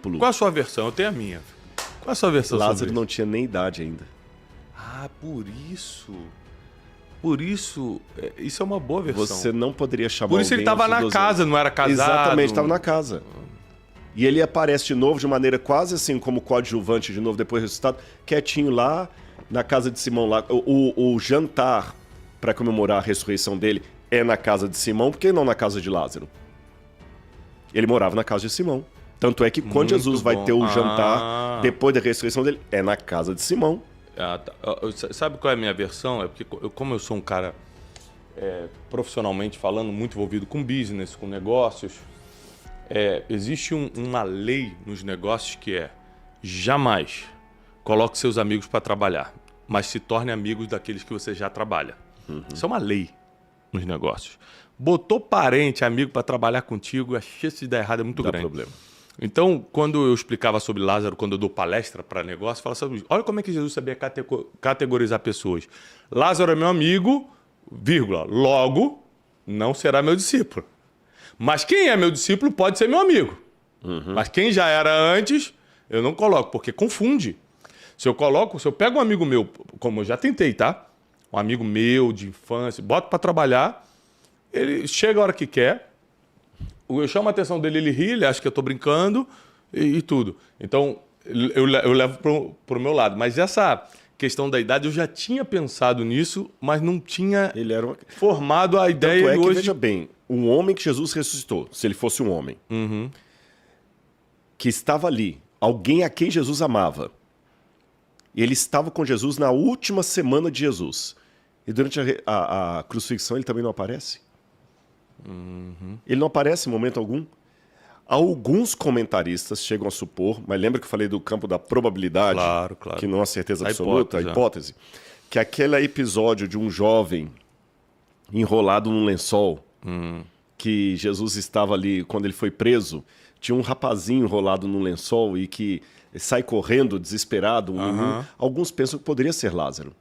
discípulo. Qual a sua versão? Eu tenho a minha. Qual a sua versão sobre Lázaro isso? não tinha nem idade ainda. Ah, por isso. Por isso, isso é uma boa versão. Você não poderia chamar Por isso ele alguém estava antes dos na 12 casa, anos. não era casado. Exatamente, estava na casa. E ele aparece de novo de maneira quase assim como coadjuvante de novo depois ressuscitado, quietinho lá na casa de Simão lá. O jantar para comemorar a ressurreição dele é na casa de Simão, por que não na casa de Lázaro? Ele morava na casa de Simão. Tanto é que quando Muito Jesus vai bom. ter o jantar depois da ressurreição dele, é na casa de Simão. Ah, tá. Sabe qual é a minha versão? É porque como eu sou um cara profissionalmente falando, muito envolvido com business, com negócios, existe uma lei nos negócios que é: jamais coloque seus amigos para trabalhar, mas se torne amigos daqueles que você já trabalha. Isso é uma lei nos negócios. Botou parente, amigo para trabalhar contigo, a chance de dar errado é muito Dá grande. problema. Então, quando eu explicava sobre Lázaro, quando eu dou palestra para negócio, eu falava assim: olha como é que Jesus sabia categorizar pessoas. Lázaro é meu amigo, vírgula, logo não será meu discípulo. Mas quem é meu discípulo pode ser meu amigo. Mas quem já era antes, eu não coloco, porque confunde. Se eu pego um amigo meu, como eu já tentei, tá? Um amigo meu de infância, boto para trabalhar, ele chega a hora que quer, eu chamo a atenção dele, ele ri, ele acha que eu tô brincando e tudo. Então, eu levo pro meu lado. Mas essa questão da idade, eu já tinha pensado nisso, mas não tinha formado a ideia. Tanto é que, hoje... veja bem, um homem que Jesus ressuscitou, se ele fosse um homem, que estava ali, alguém a quem Jesus amava, e ele estava com Jesus na última semana de Jesus, e durante a crucifixão ele também não aparece? Ele não aparece em momento algum. Alguns comentaristas chegam a supor, mas lembra que eu falei do campo da probabilidade, Claro. que não há certeza absoluta, a hipótese, que aquele episódio de um jovem enrolado num lençol, que Jesus estava ali, quando ele foi preso, tinha um rapazinho enrolado num lençol e que sai correndo desesperado, menino. Alguns pensam que poderia ser Lázaro.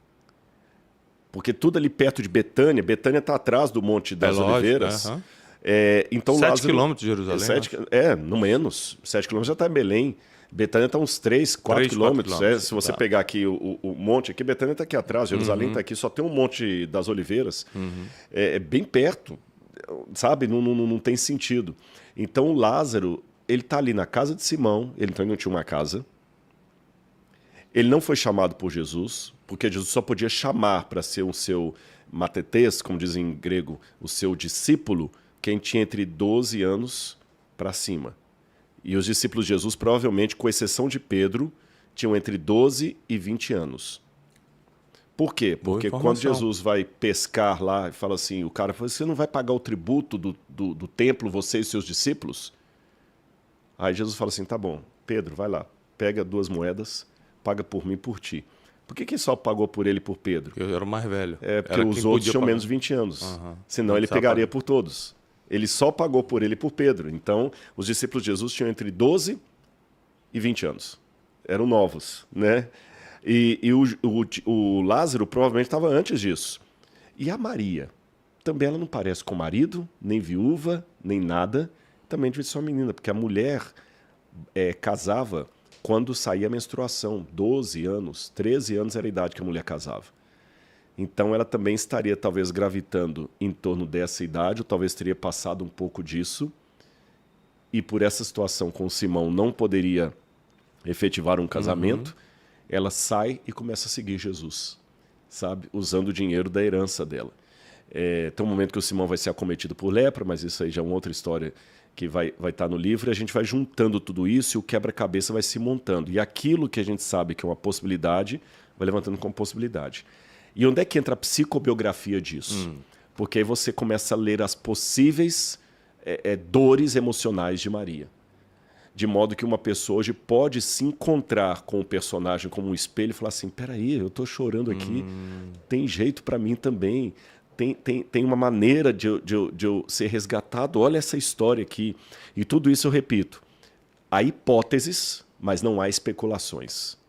Porque tudo ali perto de Betânia está atrás do Monte das Oliveiras. Então 7 quilômetros de Jerusalém. No menos. 7 quilômetros já está em Belém. Betânia está uns 3, 4 quilômetros. Se você pegar aqui o monte, aqui Betânia está aqui atrás, Jerusalém está aqui, só tem um Monte das Oliveiras. É bem perto, sabe? Não tem sentido. Então o Lázaro, ele está ali na casa de Simão, ele então não tinha uma casa. Ele não foi chamado por Jesus, porque Jesus só podia chamar para ser o seu matetes, como dizem em grego, o seu discípulo, quem tinha entre 12 anos para cima. E os discípulos de Jesus, provavelmente, com exceção de Pedro, tinham entre 12 e 20 anos. Por quê? Porque quando Jesus vai pescar lá e fala assim, o cara fala, você não vai pagar o tributo do templo, você e seus discípulos? Aí Jesus fala assim, tá bom, Pedro, vai lá, pega 2 moedas, paga por mim e por ti. Por que só pagou por ele e por Pedro? Porque eu era o mais velho. Porque os outros tinham menos de 20 anos. Senão ele pegaria por todos. Ele só pagou por ele e por Pedro. Então, os discípulos de Jesus tinham entre 12 e 20 anos. Eram novos, né? E o Lázaro provavelmente estava antes disso. E a Maria? Também ela não parece com marido, nem viúva, nem nada. Também devia ser uma menina, porque a mulher casava quando saía a menstruação. 12 anos, 13 anos era a idade que a mulher casava. Então ela também estaria talvez gravitando em torno dessa idade, ou talvez teria passado um pouco disso. E por essa situação com Simão não poderia efetivar um casamento, ela sai e começa a seguir Jesus, sabe? Usando o dinheiro da herança dela. Tem um momento que o Simão vai ser acometido por lepra, mas isso aí já é uma outra história que vai estar no livro, e a gente vai juntando tudo isso e o quebra-cabeça vai se montando. E aquilo que a gente sabe que é uma possibilidade, vai levantando como possibilidade. E onde é que entra a psicobiografia disso? Porque aí você começa a ler as possíveis dores emocionais de Maria. De modo que uma pessoa hoje pode se encontrar com o personagem como um espelho e falar assim, peraí, eu estou chorando aqui, tem jeito para mim também. Tem uma maneira de eu ser resgatado. Olha essa história aqui. E tudo isso eu repito. Há hipóteses, mas não há especulações.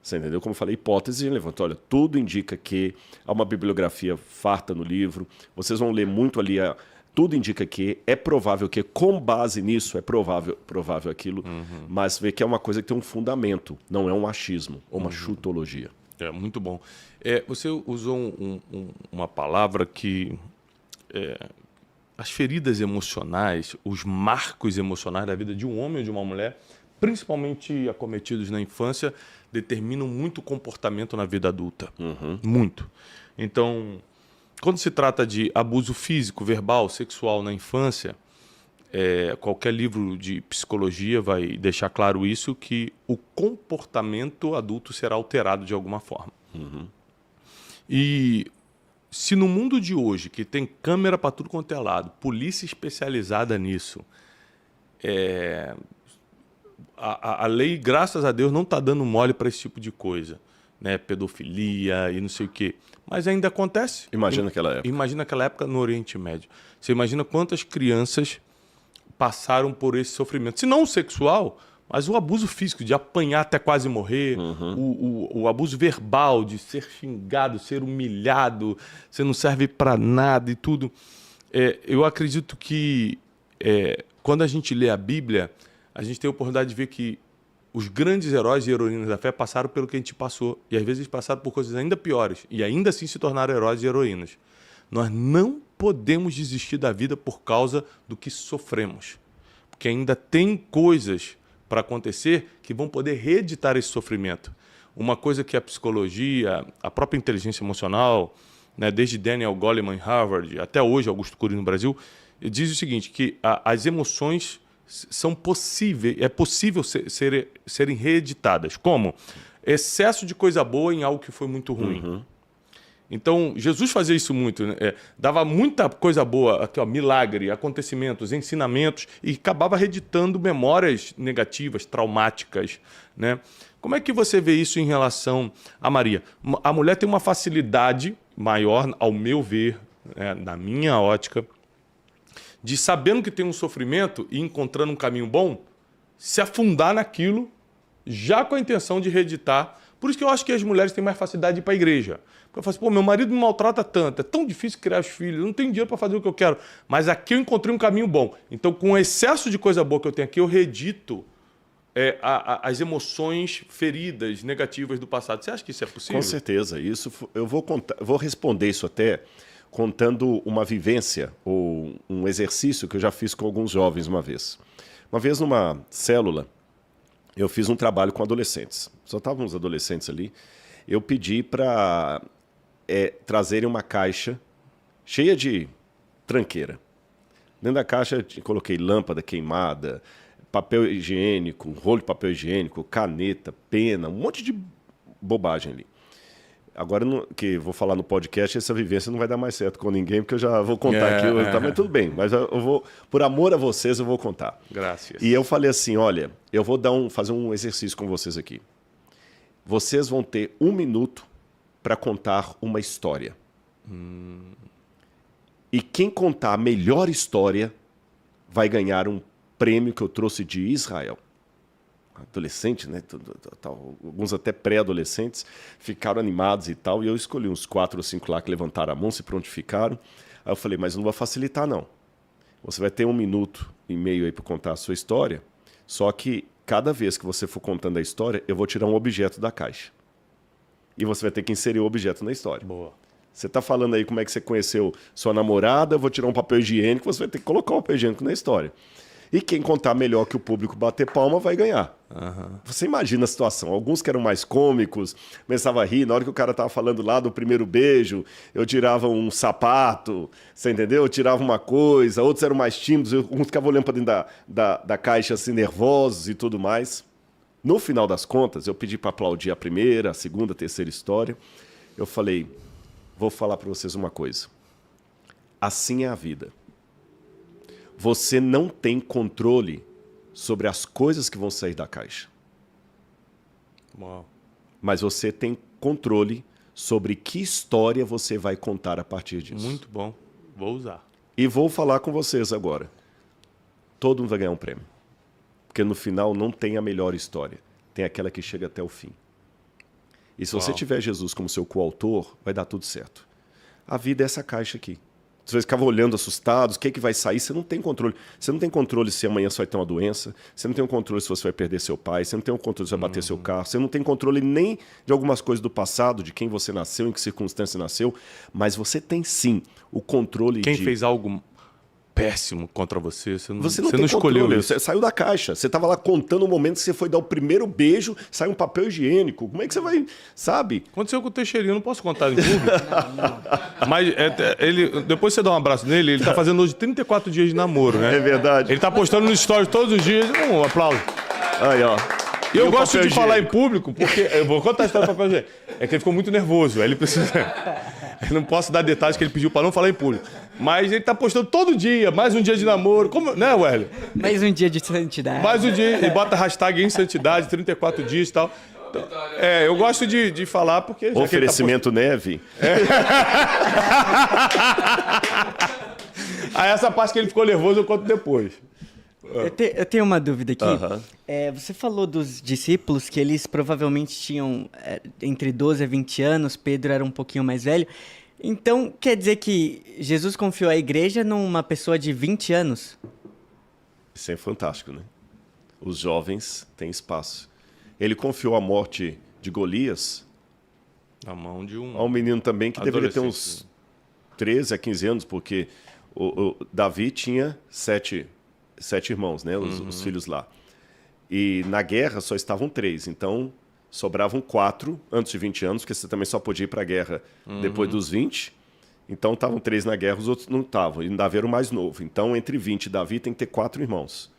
Você entendeu? Como eu falei, hipótese, levanta. Olha, tudo indica que há uma bibliografia farta no livro. Vocês vão ler muito ali tudo indica que, é provável que, com base nisso, é provável aquilo, mas vê que é uma coisa que tem um fundamento, não é um achismo ou uma chutologia. É muito bom. Você usou uma palavra que... as feridas emocionais, os marcos emocionais da vida de um homem ou de uma mulher, principalmente acometidos na infância, determinam muito o comportamento na vida adulta. Muito. Então, quando se trata de abuso físico, verbal, sexual na infância, qualquer livro de psicologia vai deixar claro isso, que o comportamento adulto será alterado de alguma forma. E se no mundo de hoje, que tem câmera para tudo quanto é lado, polícia especializada nisso, a lei, graças a Deus, não está dando mole para esse tipo de coisa, né? Pedofilia e não sei o quê. Mas ainda acontece. Imagina aquela época. Imagina aquela época no Oriente Médio. Você imagina quantas crianças passaram por esse sofrimento. Se não o sexual, mas o abuso físico, de apanhar até quase morrer, o abuso verbal, de ser xingado, ser humilhado, você não serve para nada e tudo. Eu acredito que quando a gente lê a Bíblia, a gente tem a oportunidade de ver que os grandes heróis e heroínas da fé passaram pelo que a gente passou. E às vezes eles passaram por coisas ainda piores. E ainda assim se tornaram heróis e heroínas. Nós não podemos desistir da vida por causa do que sofremos. Porque ainda tem coisas para acontecer que vão poder reeditar esse sofrimento. Uma coisa que a psicologia, a própria inteligência emocional, né, desde Daniel Goleman em Harvard até hoje, Augusto Cury no Brasil, diz o seguinte, que as emoções são possíveis, é possível serem reeditadas. Como? Excesso de coisa boa em algo que foi muito ruim. Então, Jesus fazia isso muito, né? Dava muita coisa boa, aqui, ó, milagre, acontecimentos, ensinamentos, e acabava reeditando memórias negativas, traumáticas, né? Como é que você vê isso em relação a Maria? A mulher tem uma facilidade maior, ao meu ver, na minha ótica, de, sabendo que tem um sofrimento e encontrando um caminho bom, se afundar naquilo, já com a intenção de reeditar. Por isso que eu acho que as mulheres têm mais facilidade de ir para a igreja. Porque eu falo assim, pô, meu marido me maltrata tanto, é tão difícil criar os filhos, eu não tenho dinheiro para fazer o que eu quero. Mas aqui eu encontrei um caminho bom. Então, com o excesso de coisa boa que eu tenho aqui, eu reedito as emoções feridas, negativas do passado. Você acha que isso é possível? Com certeza. Isso, eu vou responder isso até contando uma vivência ou um exercício que eu já fiz com alguns jovens uma vez. Uma vez numa célula, eu fiz um trabalho com adolescentes. Só estavam uns adolescentes ali. Eu pedi para trazerem uma caixa cheia de tranqueira. Dentro da caixa eu coloquei lâmpada queimada, papel higiênico, rolo de papel higiênico, caneta, pena, um monte de bobagem ali. Agora, que eu vou falar no podcast, essa vivência não vai dar mais certo com ninguém, porque eu já vou contar aqui, mas tudo bem. Mas eu vou, por amor a vocês, eu vou contar. Graças. E eu falei assim, olha, eu vou fazer um exercício com vocês aqui. Vocês vão ter 1 minuto para contar uma história. E quem contar a melhor história vai ganhar um prêmio que eu trouxe de Israel. Adolescente, né? Alguns até pré-adolescentes ficaram animados e tal, e eu escolhi uns 4 ou 5 lá que levantaram a mão, se prontificaram. Aí eu falei, mas não vai facilitar não. Você vai ter 1 minuto e meio aí para contar a sua história, só que cada vez que você for contando a história, eu vou tirar um objeto da caixa. E você vai ter que inserir o objeto na história. Boa. Você está falando aí como é que você conheceu sua namorada, eu vou tirar um papel higiênico, você vai ter que colocar um papel higiênico na história. E quem contar melhor que o público bater palma vai ganhar. Você imagina a situação. Alguns que eram mais cômicos, começavam a rir. Na hora que o cara estava falando lá do primeiro beijo, eu tirava um sapato, você entendeu? Eu tirava uma coisa. Outros eram mais tímidos, uns ficavam olhando para dentro da caixa assim, nervosos e tudo mais. No final das contas, eu pedi para aplaudir a primeira, a segunda, a terceira história. Eu falei, vou falar para vocês uma coisa. Assim é a vida. Você não tem controle sobre as coisas que vão sair da caixa. Uau. Mas você tem controle sobre que história você vai contar a partir disso. Muito bom. Vou usar. E vou falar com vocês agora. Todo mundo vai ganhar um prêmio. Porque no final não tem a melhor história. Tem aquela que chega até o fim. E se você tiver Jesus como seu coautor, vai dar tudo certo. A vida é essa caixa aqui. Você ficava olhando assustados, o que é que vai sair? Você não tem controle. Você não tem controle se amanhã você vai ter uma doença, você não tem o controle se você vai perder seu pai, você não tem o controle se você vai bater seu carro, você não tem controle nem de algumas coisas do passado, de quem você nasceu, em que circunstância nasceu, mas você tem sim o controle Quem fez algo péssimo contra você, você não tem escolheu controle. isso. Você saiu da caixa. Você estava lá contando o momento que você foi dar o primeiro beijo, saiu um papel higiênico. Como é que você vai, sabe? Aconteceu com o Teixeirinho, não posso contar em público. Não. Mas depois você dá um abraço nele, ele tá fazendo hoje 34 dias de namoro, né? É verdade. Ele tá postando nos stories todos os dias. Um aplauso. Aí, ó. E eu gosto de falar em público, porque... Eu vou contar a história do papel higiênico. É que ele ficou muito nervoso. Aí ele precisa... Eu não posso dar detalhes que ele pediu para não falar em público. Mas ele tá postando todo dia, mais um dia de namoro. Como, né, Wélio? Mais um dia de santidade. Mais um dia. E bota hashtag em santidade, 34 dias e tal. Então, eu gosto de falar porque... Oferecimento neve. Aí essa parte que ele ficou nervoso eu conto depois. Eu tenho uma dúvida aqui. Você falou dos discípulos que eles provavelmente tinham entre 12 a 20 anos, Pedro era um pouquinho mais velho. Então, quer dizer que Jesus confiou a igreja numa pessoa de 20 anos? Isso é fantástico, né? Os jovens têm espaço. Ele confiou a morte de Golias na mão de a um menino também que deveria ter uns 13 a 15 anos, porque o Davi tinha sete irmãos, né? Os filhos lá. E na guerra só estavam 3, então sobravam 4 antes de 20 anos, porque você também só podia ir para a guerra depois dos 20. Então estavam 3 na guerra, os outros não estavam. E Davi era o mais novo. Então entre 20 e Davi tem que ter 4 irmãos.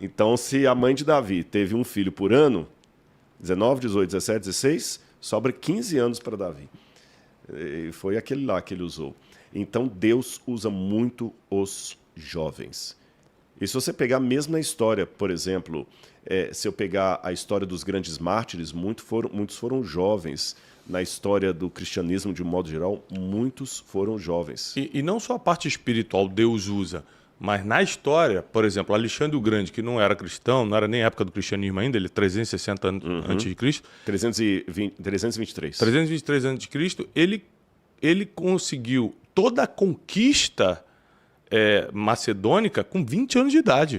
Então se a mãe de Davi teve um filho por ano, 19, 18, 17, 16, sobra 15 anos para Davi. E foi aquele lá que ele usou. Então Deus usa muito os jovens. E se você pegar mesmo na história, por exemplo, se eu pegar a história dos grandes mártires, muitos foram jovens. Na história do cristianismo, de um modo geral, muitos foram jovens. E não só a parte espiritual Deus usa, mas na história, por exemplo, Alexandre o Grande, que não era cristão, não era nem época do cristianismo ainda, ele 360 anos antes de Cristo. 323. 323 anos de Cristo, ele conseguiu toda a conquista macedônica com 20 anos de idade.